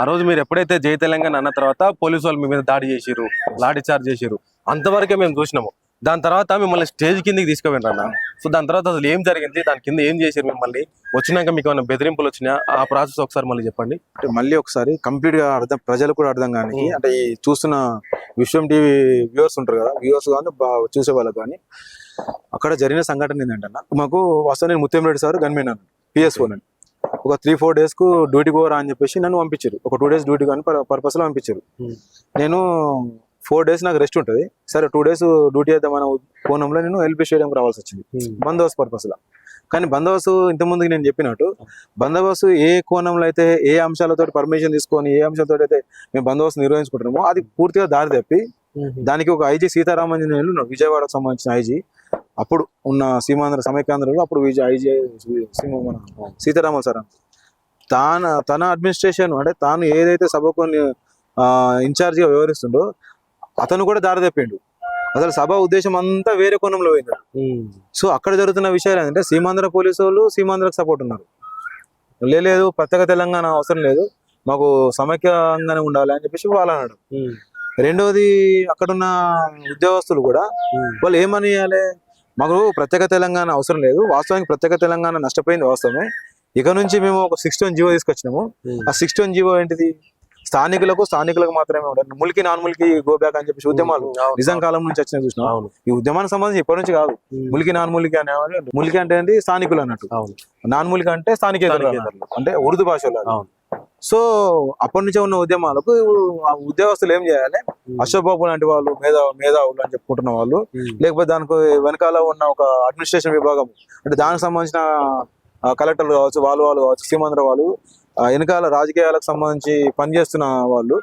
ఆ రోజు మీరు ఎప్పుడైతే జై తెలంగాణ అన్న తర్వాత పోలీసు వాళ్ళు మీ మీద దాడి చేసిరు, లాఠీ చార్జ్ చేసిరు, అంతవరకే మేము చూసినాము. దాని తర్వాత మిమ్మల్ని స్టేజ్ కిందకి తీసుకుపోయినారు అన్న. సో దాని తర్వాత అసలు ఏం జరిగింది, దాని కింద ఏం చేశారు మిమ్మల్ని, వచ్చినాక మీకు ఏమైనా బెదిరింపులు వచ్చినా ఆ ప్రాసెస్ ఒకసారి మళ్ళీ చెప్పండి. అంటే మళ్ళీ ఒకసారి కంప్లీట్ గా అర్థం, ప్రజలు కూడా అర్థం కానీ, అంటే ఈ చూస్తున్న విశ్వం టీవీ వ్యూవర్స్ ఉంటారు కదా, వ్యూవర్స్ కానీ చూసే వాళ్ళకి కానీ, అక్కడ జరిగిన సంఘటన ఏంటంటే అన్న, మాకు వస్తా నేను ముత్యంరెడ్డి సార్ గన్మెన్ అన్న PS4 అని ఒక 3-4 days కు డ్యూటీ పోరా అని చెప్పేసి నన్ను పంపించారు. ఒక 2 days డ్యూటీ కానీ పర్పస్ లో పంపించారు. నేను 4 days నాకు రెస్ట్ ఉంటుంది, సరే 2 days డ్యూటీ చేద్దామన్న కోణంలో నేను LP స్టేడియంకి రావాల్సి వచ్చింది బందోబస్తు పర్పస్ లో. కానీ బందోబస్తు ఇంతకుముందుకు నేను చెప్పినట్టు బందోబస్తు ఏ కోణంలో అయితే, ఏ అంశాలతో పర్మిషన్ తీసుకొని, ఏ అంశాలతో అయితే మేము బందోబస్తు నిర్వహించుకుంటున్నామో అది పూర్తిగా దారి తప్పి దానికి ఒక IG సీతారామాంజనేయులు విజయవాడకు సంబంధించిన IG, అప్పుడు ఉన్న సీమాంధ్ర సమైక్యాంధ్రలో అప్పుడు IG మన సీతారామన్ సార్ తన అడ్మినిస్ట్రేషన్, అంటే తాను ఏదైతే సభకు ఇన్ఛార్జిగా వ్యవహరిస్తుండో అతను కూడా దారి తప్పిండు. అసలు సభ ఉద్దేశం అంతా వేరే కోణంలో పోయింది. సో అక్కడ జరుగుతున్న విషయాలు ఏంటంటే సీమాంధ్ర పోలీసు వాళ్ళు సీమాంధ్రకు సపోర్ట్ ఉన్నారు, లేదు ప్రత్యేక తెలంగాణ అవసరం లేదు, మాకు సమైక్యంగానే ఉండాలి అని చెప్పేసి వాళ్ళు అన్నాడు. రెండోది అక్కడున్న ఉద్యోగస్తులు కూడా వాళ్ళు ఏమని ఇవ్వాలి, మాకు ప్రత్యేక తెలంగాణ అవసరం లేదు, వాస్తవానికి ప్రత్యేక తెలంగాణ నష్టపోయింది వాస్తవమే, ఇక నుంచి మేము ఒక 6-1 జీవో తీసుకొచ్చినాము. ఆ 6-1 జీవో ఏంటిది, స్థానికులకు మాత్రమే ఉండాలి, ములికి నాన్ ములికి గో బ్యాక్ అని చెప్పేసి ఉద్యమాలు నిజాం కాలం నుంచి వచ్చిన చూసినాం. ఈ ఉద్యమానికి సంబంధించి ఇప్పటి నుంచి కాదు, ములికి నాన్ ములికి అనే, ములికి అంటే ఏంటి స్థానికులు అన్నట్టు, నాన్ ములికి అంటే స్థానికేతరులు అంటే ఉర్దూ భాషలో. సో అప్పటి నుంచే ఉన్న ఉద్యమాలకు ఉద్యోగస్తులు ఏం చేయాలి, అశోక్ బాబు లాంటి వాళ్ళు మేధావులు అని చెప్పుకుంటున్న వాళ్ళు, లేకపోతే దానికి వెనకాల ఉన్న ఒక అడ్మినిస్ట్రేషన్ విభాగం, అంటే దానికి సంబంధించిన కలెక్టర్లు కావచ్చు, వాళ్ళు కావచ్చు, సీమాంధ్ర వాళ్ళు, వెనకాల రాజకీయాలకు సంబంధించి పనిచేస్తున్న వాళ్ళు